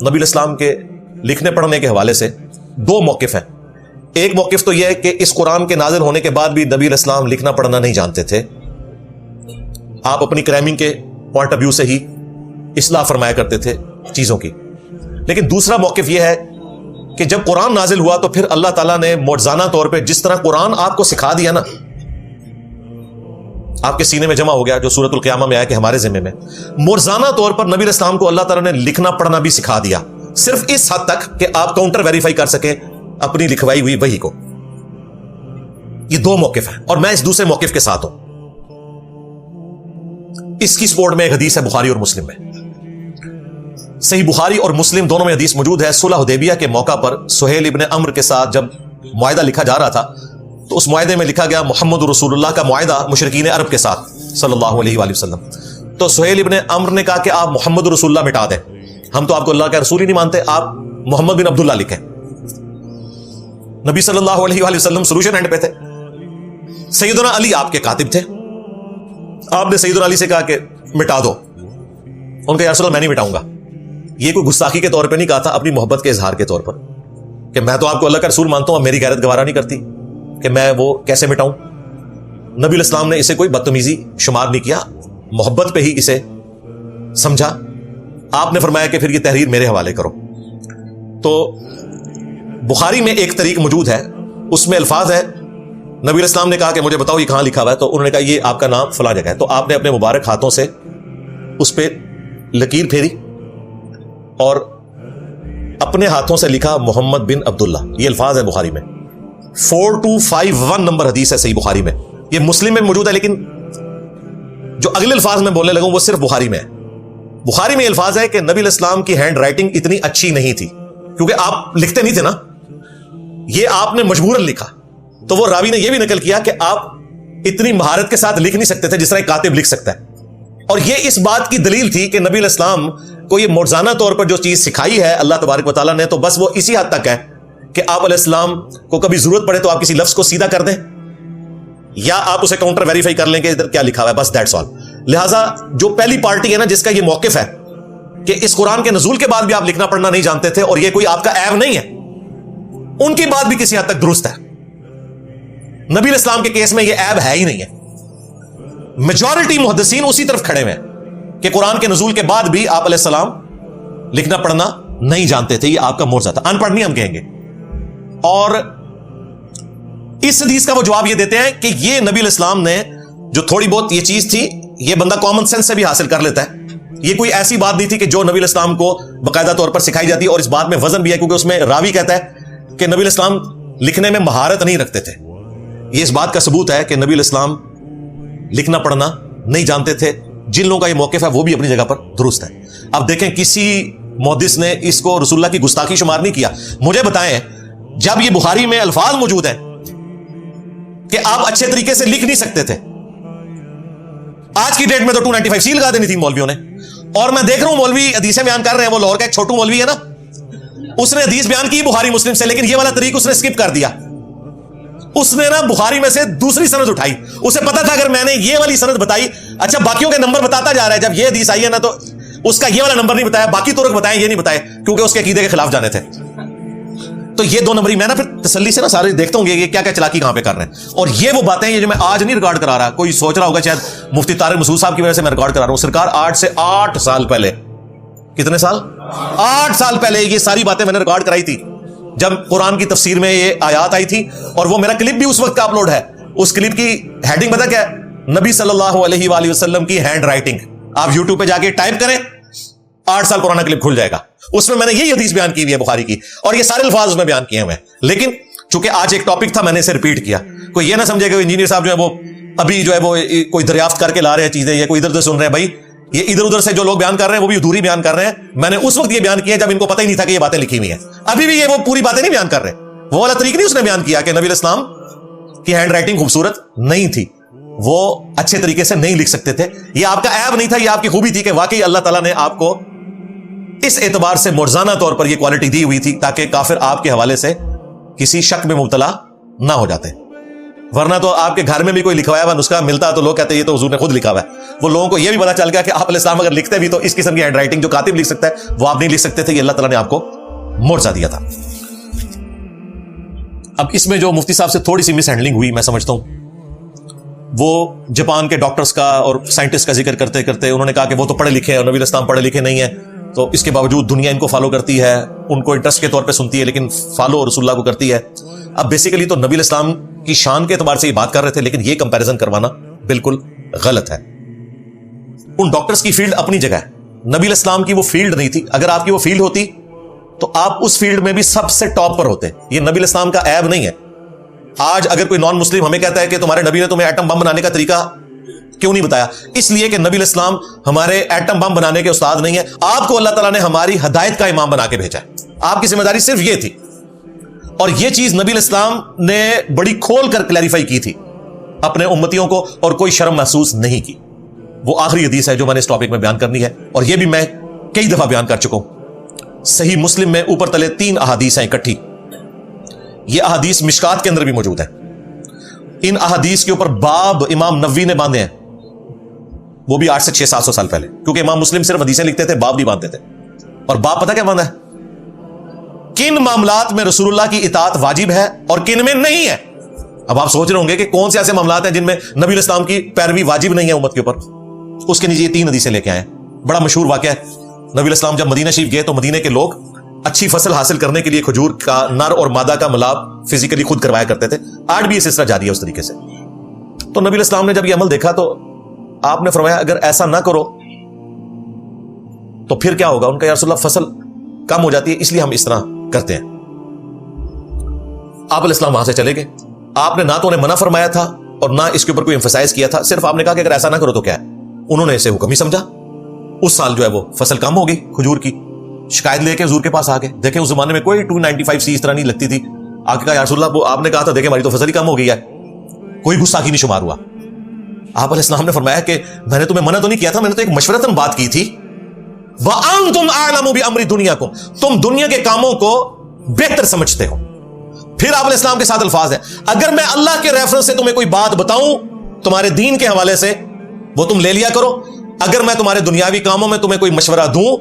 نبی الاسلام کے لکھنے پڑھنے کے حوالے سے دو موقف ہیں. ایک موقف تو یہ ہے کہ اس قرآن کے نازل ہونے کے بعد بھی نبی الاسلام لکھنا پڑھنا نہیں جانتے تھے. آپ اپنی کرائمنگ کے پوائنٹ آف ویو سے ہی اصلاح فرمایا کرتے تھے چیزوں کی. لیکن دوسرا موقف یہ ہے کہ جب قرآن نازل ہوا تو پھر اللہ تعالیٰ نے معجزانہ طور پہ جس طرح قرآن آپ کو سکھا دیا نا، آپ کے سینے میں جمع ہو گیا، جو سورۃ القیامہ میں آیا کہ ہمارے ذمے میں، معجزانہ طور پر نبی الاسلام کو اللہ تعالیٰ نے لکھنا پڑھنا بھی سکھا دیا، صرف اس حد تک کہ آپ کاؤنٹر ویریفائی کر سکیں اپنی لکھوائی ہوئی وحی کو. یہ دو موقف ہیں اور میں اس دوسرے موقف کے ساتھ ہوں. اس کی سپورٹ میں ایک حدیث ہے بخاری اور مسلم میں. صحیح بخاری اور مسلم دونوں میں حدیث موجود ہے. صلح حدیبیہ کے موقع پر سہیل ابن عمرو کے ساتھ جب معاہدہ لکھا جا رہا تھا تو اس معاہدے میں لکھا گیا محمد رسول اللہ کا معاہدہ مشرکین عرب کے ساتھ صلی اللہ علیہ وآلہ وسلم. تو سہیل ابن عمرو نے کہا کہ آپ محمد رسول اللہ مٹا دیں، ہم تو آپ کو اللہ کا رسول ہی نہیں مانتے، آپ محمد بن عبداللہ لکھیں. نبی صلی اللہ علیہ وآلہ وسلم سولوشن اینڈ پہ تھے. سیدنا علی آپ کے کاتب تھے. آپ نے سیدنا علی سے کہا کہ مٹا دو. ان کا یا رسول اللہ میں نہیں مٹاؤں گا. یہ کوئی گستاخی کے طور پہ نہیں کہا تھا، اپنی محبت کے اظہار کے طور پر کہ میں تو آپ کو اللہ کا رسول مانتا ہوں، اب میری غیرت گوارا نہیں کرتی کہ میں وہ کیسے مٹاؤں. نبی الاسلام نے اسے کوئی بدتمیزی شمار نہیں کیا، محبت پہ ہی اسے سمجھا. آپ نے فرمایا کہ پھر یہ تحریر میرے حوالے کرو. تو بخاری میں ایک طریق موجود ہے، اس میں الفاظ ہے نبی الاسلام نے کہا کہ مجھے بتاؤ یہ کہاں لکھا ہوا ہے، تو انہوں نے کہا یہ آپ کا نام فلاں جگہ ہے. تو آپ نے اپنے مبارک ہاتھوں سے اس پہ لکیر پھیری اور اپنے ہاتھوں سے لکھا محمد بن عبداللہ. یہ الفاظ ہے بخاری میں. 4251 نمبر حدیث ہے صحیح بخاری میں. یہ مسلم میں موجود ہے لیکن جو اگلے الفاظ میں بولنے لگوں وہ صرف بخاری میں ہے. بخاری میں الفاظ ہے کہ نبی الاسلام کی ہینڈ رائٹنگ اتنی اچھی نہیں تھی، کیونکہ آپ لکھتے نہیں تھے نا، یہ آپ نے مجبوراً لکھا. تو وہ راوی نے یہ بھی نقل کیا کہ آپ اتنی مہارت کے ساتھ لکھ نہیں سکتے تھے جس طرح ایک کاتب لکھ سکتا ہے. اور یہ اس بات کی دلیل تھی کہ نبی الاسلام کو یہ معجزانہ طور پر جو چیز سکھائی ہے اللہ تبارک و تعالیٰ نے، تو بس وہ اسی حد تک ہے کہ آپ علیہ السلام کو کبھی ضرورت پڑے تو آپ کسی لفظ کو سیدھا کر دیں یا آپ اسے کاؤنٹر ویریفائی کر لیں کہ ادھر کیا لکھا ہوا ہے، بس دیٹس آل. لہٰذا جو پہلی پارٹی ہے نا جس کا یہ موقف ہے کہ اس قرآن کے نزول کے بعد بھی آپ لکھنا پڑھنا نہیں جانتے تھے اور یہ کوئی آپ کا عیب نہیں ہے، ان کی بات بھی کسی حد تک درست ہے. نبی الاسلام کے کیس میں یہ عیب ہے ہی نہیں ہے. میجورٹی محدثین اسی طرف کھڑے ہوئے کہ قرآن کے نزول کے بعد بھی آپ علیہ السلام لکھنا پڑھنا نہیں جانتے تھے، یہ آپ کا معجزہ تھا. ان پڑھ نہیں ہم کہیں گے. اور اس حدیث کا وہ جواب یہ دیتے ہیں کہ یہ نبی الاسلام نے جو تھوڑی بہت یہ چیز تھی یہ بندہ کامن سینس سے بھی حاصل کر لیتا ہے. یہ کوئی ایسی بات نہیں تھی کہ جو نبی الاسلام کو باقاعدہ طور پر سکھائی جاتی. اور اس بات میں وزن بھی ہے کیونکہ اس میں راوی کہتا ہے کہ نبی الاسلام لکھنے میں مہارت نہیں رکھتے تھے. یہ اس بات کا ثبوت ہے کہ نبی الاسلام لکھنا پڑھنا نہیں جانتے تھے. جن لوگوں کا یہ موقف ہے وہ بھی اپنی جگہ پر درست ہے. اب دیکھیں کسی محدث نے اس کو رسول اللہ کی گستاخی شمار نہیں کیا. مجھے بتائیں جب یہ بخاری میں الفاظ موجود ہیں کہ آپ اچھے طریقے سے لکھ نہیں سکتے تھے، آج کی ڈیٹ میں تو 295 سی لگا دینی تھی مولویوں نے. اور میں دیکھ رہا ہوں مولوی حدیثیں بیان کر رہے ہیں، وہ لاہور کا ایک چھوٹو مولوی ہے نا، اس نے حدیث بیان کی بخاری مسلم سے، لیکن یہ والا طریق اس نے سکپ کر دیا. اس نے نا بخاری میں سے دوسری سند اٹھائی. اسے پتا تھا اگر میں نے یہ والی سند بتائی، اچھا باقیوں کے نمبر بتاتا جا رہا ہے، جب یہ حدیث آئی ہے نا تو اس کا یہ والا نمبر نہیں بتایا، باقی طرق بتائے یہ نہیں بتائے کیونکہ اس کے عقیدے کے خلاف جانے تھے. تو یہ 2 نمبری میں نا پھر تسلی سے نا سارے دیکھتا ہوں یہ کیا کیا چلاکی کہاں پہ کر رہے ہیں. اور یہ وہ باتیں یہ جو میں آج نہیں ریکارڈ کرا رہا، کوئی سوچ رہا ہوگا شاید مفتی طارق مسعود صاحب کی وجہ سے میں ریکارڈ کرا رہا ہوں. سرکار 8 سے 8 سال پہلے، کتنے سال؟ 8 سال پہلے یہ ساری باتیں میں نے ریکارڈ کرائی تھی جب قرآن کی تفسیر میں یہ آیات آئی تھی. اور وہ میرا کلپ بھی اس وقت کا اپلوڈ ہے. اس کلپ کی ہیڈنگ پتہ کیا ہے؟ نبی صلی اللہ علیہ وآلہ وسلم کی ہینڈ رائٹنگ. آپ یوٹیوب پہ جا کے ٹائپ کریں، 8 سال پرانا کلپ کھل جائے گا. اس میں نے یہی حدیث بیان کی ہوئی ہے بخاری کی، اور یہ سارے الفاظ اس میں بیان کیے ہوئے ہیں. لیکن چونکہ آج ایک ٹاپک تھا میں نے اسے ریپیٹ کیا. کوئی یہ نہ سمجھے کہ انجینئر صاحب جو ہے وہ ابھی جو ہے وہ کوئی دریافت کر کے لا رہے ہیں چیزیں، یا کوئی ادھر ادھر سن رہے ہیں. بھائی یہ ادھر ادھر سے جو لوگ بیان کر رہے ہیں وہ بھی ادھوری بیان کر رہے ہیں. میں نے اس وقت یہ بیان کیا جب ان کو پتہ ہی نہیں تھا کہ یہ باتیں لکھی ہوئی ہیں. ابھی بھی یہ وہ پوری باتیں نہیں بیان کر رہے. وہ والا طریقہ نہیں اس نے بیان کیا کہ نبی الاسلام کی ہینڈ رائٹنگ خوبصورت نہیں تھی، وہ اچھے طریقے سے نہیں لکھ سکتے تھے. یہ آپ کا عیب نہیں تھا، یہ آپ کی خوبی تھی کہ واقعی اللہ تعالیٰ نے آپ کو اس اعتبار سے معجزانہ طور پر یہ کوالٹی دی ہوئی تھی تاکہ کافر آپ کے حوالے سے کسی شک میں مبتلا نہ ہو جاتے. ورنہ تو آپ کے گھر میں بھی کوئی لکھوایا ہوا نسخہ ملتا تو لوگ کہتے ہیں یہ تو حضور نے خود لکھا ہوا ہے. وہ لوگوں کو یہ بھی پتا چل گیا کہ آپ علیہ السلام اگر لکھتے بھی تو اس قسم کی ہینڈ رائٹنگ جو کاتب لکھ سکتا ہے وہ آپ نہیں لکھ سکتے تھے. یہ اللہ تعالیٰ نے آپ کو معجزہ دیا تھا. اب اس میں جو مفتی صاحب سے تھوڑی سی مس ہینڈلنگ ہوئی میں سمجھتا ہوں, وہ جاپان کے ڈاکٹرز کا اور سائنٹسٹ کا ذکر کرتے کرتے انہوں نے کہا کہ وہ تو پڑھے لکھے ہیں اور نبی علیہ السلام پڑھے لکھے نہیں ہیں, تو اس کے باوجود دنیا ان کو فالو کرتی ہے, ان کو انٹرسٹ کے طور پہ سنتی ہے, لیکن فالو رسول اللہ کو کرتی ہے. اب بیسیکلی تو نبی علیہ السلام کی شان کے اعتبار سے یہ بات کر رہے تھے, لیکن یہ کمپیریزن کروانا بالکل غلط ہے. ان ڈاکٹرز کی فیلڈ اپنی جگہ ہے, نبی علیہ السلام کی وہ فیلڈ نہیں تھی. اگر آپ کی وہ فیلڈ ہوتی تو آپ اس فیلڈ میں بھی سب سے ٹاپ پر ہوتے. یہ نبی علیہ السلام کا عیب نہیں ہے. آج اگر کوئی نان مسلم ہمیں کہتا ہے کہ تمہارے نبی نے تمہیں ایٹم بم بنانے کا طریقہ کیوں نہیں بتایا, اس لیے کہ نبی علیہ السلام ہمارے ایٹم بم بنانے کے استاد نہیں ہے. آپ کو اللہ تعالیٰ نے ہماری ہدایت کا امام بنا کے بھیجا ہے. آپ کی ذمہ داری صرف یہ تھی, اور یہ چیز نبی علیہ السلام نے بڑی کھول کر کلیریفائی کی تھی اپنے امتیوں کو, اور کوئی شرم محسوس نہیں کی. وہ آخری حدیث ہے جو میں نے اس ٹاپک میں بیان کرنی ہے, اور یہ بھی میں کئی دفعہ بیان کر چکا ہوں. صحیح مسلم میں اوپر تلے 3 احادیث ہیں اکٹھی. یہ احادیث مشکات کے اندر بھی موجود ہیں. ان احادیث کے اوپر باب امام نووی نے باندھے ہیں, وہ بھی 8 سے 600-700 سال پہلے, کیونکہ امام مسلم صرف حدیثیں لکھتے تھے, باب نہیں باندھتے تھے. اور باب پتہ کیا باندھا ہے؟ کن معاملات میں رسول اللہ کی اطاعت واجب ہے اور کن میں نہیں ہے. اب آپ سوچ رہے ہوں گے کہ کون سے ایسے معاملات ہیں جن میں نبی علیہ السلام کی پیروی واجب نہیں ہے امت کے اوپر. اس کے نیچے یہ 3 حدیثیں لے کے آئے ہیں. بڑا مشہور واقعہ ہے, نبی علیہ السلام جب مدینہ شریف گئے تو مدینے کے لوگ اچھی فصل حاصل کرنے کے لیے کھجور کا نر اور مادہ کا ملاب فزیکلی خود کروایا کرتے تھے. آج بھی یہ سلسلہ جاری ہے اس طریقے سے. تو نبی علیہ السلام نے جب یہ عمل دیکھا تو آپ نے فرمایا اگر ایسا نہ کرو تو پھر کیا ہوگا. ان کا یا رسول اللہ فصل کم ہو جاتی ہے, اس لیے ہم اس طرح کرتے ہیں. آپ علیہ السلام وہاں سے چلے گئے. آپ نے نہ تو انہیں منع فرمایا تھا اور نہ اس کے اوپر کوئی ایمفسائز کیا تھا, صرف آپ نے کہا کہ اگر ایسا نہ کرو تو کیا ہے. انہوں نے اسے حکم ہی سمجھا. اس سال جو ہے وہ فصل کم ہو گئی کھجور کی. شکایت لے کے حضور کے پاس آ گئے. دیکھیں اس زمانے میں کوئی 295C اس طرح نہیں لگتی تھی. آ کے کہا یا رسول اللہ, وہ آپ نے کہا تھا دیکھیں ہماری تو فصل ہی کم ہو گئی ہے. کوئی گستاخی نہیں شمار ہوا. آپ علیہ السلام نے فرمایا کہ میں نے تمہیں منع تو نہیں کیا تھا, میں نے تو ایک مشورتاً بات کی تھی. وَأَنْتُمْ أَعْلَمُ بِأَمْرِ دُنْيَاكُمْ, تم دنیا کے کاموں کو بہتر سمجھتے ہو. پھر آپ علیہ السلام کے ساتھ الفاظ ہیں, اگر میں اللہ کے ریفرنس سے تمہیں کوئی بات بتاؤں تمہارے دین کے حوالے سے, وہ تم لے لیا کرو. اگر میں تمہارے دنیاوی کاموں میں تمہیں کوئی مشورہ دوں,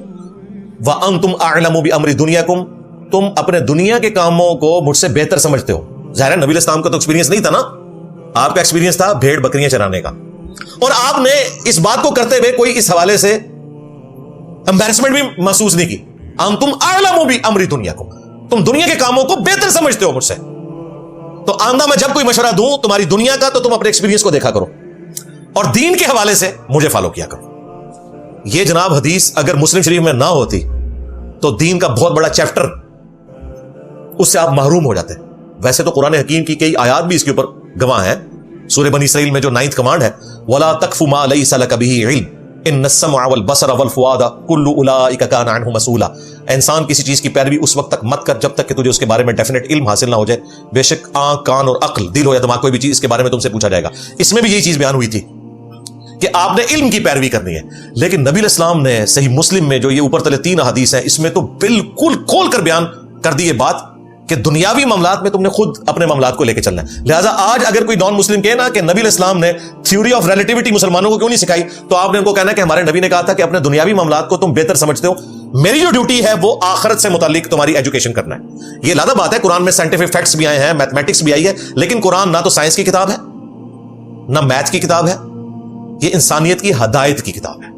وَأَنْتُمْ أَعْلَمُ بِأَمْرِ دُنْيَاكُمْ, تم اپنے دنیا کے کاموں کو مجھ سے بہتر سمجھتے ہو. ظاہر ہے نبی علیہ السلام کا تو ایکسپیرینس نہیں تھا نا, آپ کا ایکسپیرینس تھا بھیڑ بکریاں چرانے کا. اور آپ نے اس بات کو کرتے ہوئے کوئی اس حوالے سے امبیرسمنٹ بھی محسوس نہیں کی. انتم اعلم بامر دنیاکم, تم دنیا کے کاموں کو بہتر سمجھتے ہو مجھ سے, تو آئندہ میں جب کوئی مشورہ دوں تمہاری دنیا کا تو تم اپنے ایکسپیرینس کو دیکھا کرو اور دین کے حوالے سے مجھے فالو کیا کرو. یہ جناب حدیث اگر مسلم شریف میں نہ ہوتی تو دین کا بہت بڑا چیپٹر اس سے آپ محروم ہو جاتے. ویسے تو قرآن حکیم کی کئی آیات بھی اس کے اوپر گواہ ہیں. سورہ بنی اسرائیل میں جو 9th کمانڈ ہے, وَلَا تَقْفُ مَا لَيْسَ لَكَ بِهِ عِلْمٌ إِنَّ السَّمْعَ وَالْبَصَرَ وَالْفُؤَادَ كُلُّ أُولَٰئِكَ كَانَ عَنْهُ مسؤولا. انسان کسی چیز کی پیروی اس وقت تک مت کر جب تک کہ تجھے اس کے بارے میں ڈیفینیٹ علم حاصل نہ ہو جائے. بے شک آنکھ, کان اور عقل, دل ہو یا دماغ, کوئی بھی چیز اس کے بارے میں تم سے پوچھا جائے گا. اس میں بھی یہی چیز بیان ہوئی تھی کہ آپ نے علم کی پیروی کرنی ہے. لیکن نبی علیہ السلام نے صحیح مسلم میں جو یہ اوپر تلے 3 احادیث ہیں, اس میں تو بالکل کھول کر بیان کر دی یہ بات کہ دنیاوی معاملات میں تم نے خود اپنے معاملات کو لے کے چلنا ہے. لہٰذا آج اگر کوئی نان مسلم کہے نا کہ نبی علیہ السلام نے تھیوری آف ریلیٹیوٹی مسلمانوں کو کیوں نہیں سکھائی, تو آپ نے ان کو کہنا کہ ہمارے نبی نے کہا تھا کہ اپنے دنیاوی معاملات کو تم بہتر سمجھتے ہو, میری جو ڈیوٹی ہے وہ آخرت سے متعلق تمہاری ایجوکیشن کرنا ہے. یہ لادہ بات ہے, قرآن میں سائنٹیفک فیکٹس بھی آئے ہیں, میتھمیٹکس بھی آئی ہے, لیکن قرآن نہ تو سائنس کی کتاب ہے نہ میتھ کی کتاب ہے, یہ انسانیت کی ہدایت کی کتاب ہے.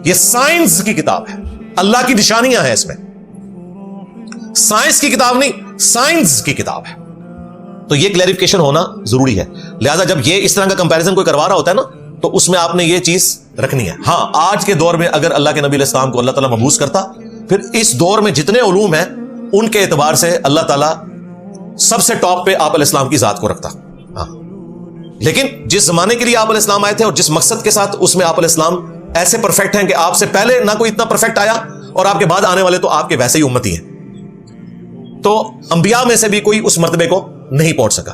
یہ سائنس کی کتاب ہے, اللہ کی نشانیاں ہیں اس میں. سائنس کی کتاب نہیں, سائنس کی کتاب ہے. تو یہ کلیریفیکیشن ہونا ضروری ہے. لہذا جب یہ اس طرح کا کمپیریزن کوئی کروا رہا ہوتا ہے نا, تو اس میں آپ نے یہ چیز رکھنی ہے. ہاں, آج کے دور میں اگر اللہ کے نبی علیہ السلام کو اللہ تعالیٰ مبعوث کرتا, پھر اس دور میں جتنے علوم ہیں ان کے اعتبار سے اللہ تعالیٰ سب سے ٹاپ پہ آپ علیہ السلام کی ذات کو رکھتا. ہاں, لیکن جس زمانے کے لیے آپ علیہ السلام آئے تھے اور جس مقصد کے ساتھ, اس میں آپ علیہ السلام ایسے پرفیکٹ ہیں کہ آپ سے پہلے نہ کوئی اتنا پرفیکٹ آیا, اور آپ کے بعد آنے والے تو آپ کے ویسے ہی امتی ہیں. تو انبیاء میں سے بھی کوئی اس مرتبے کو نہیں پہنچ سکا.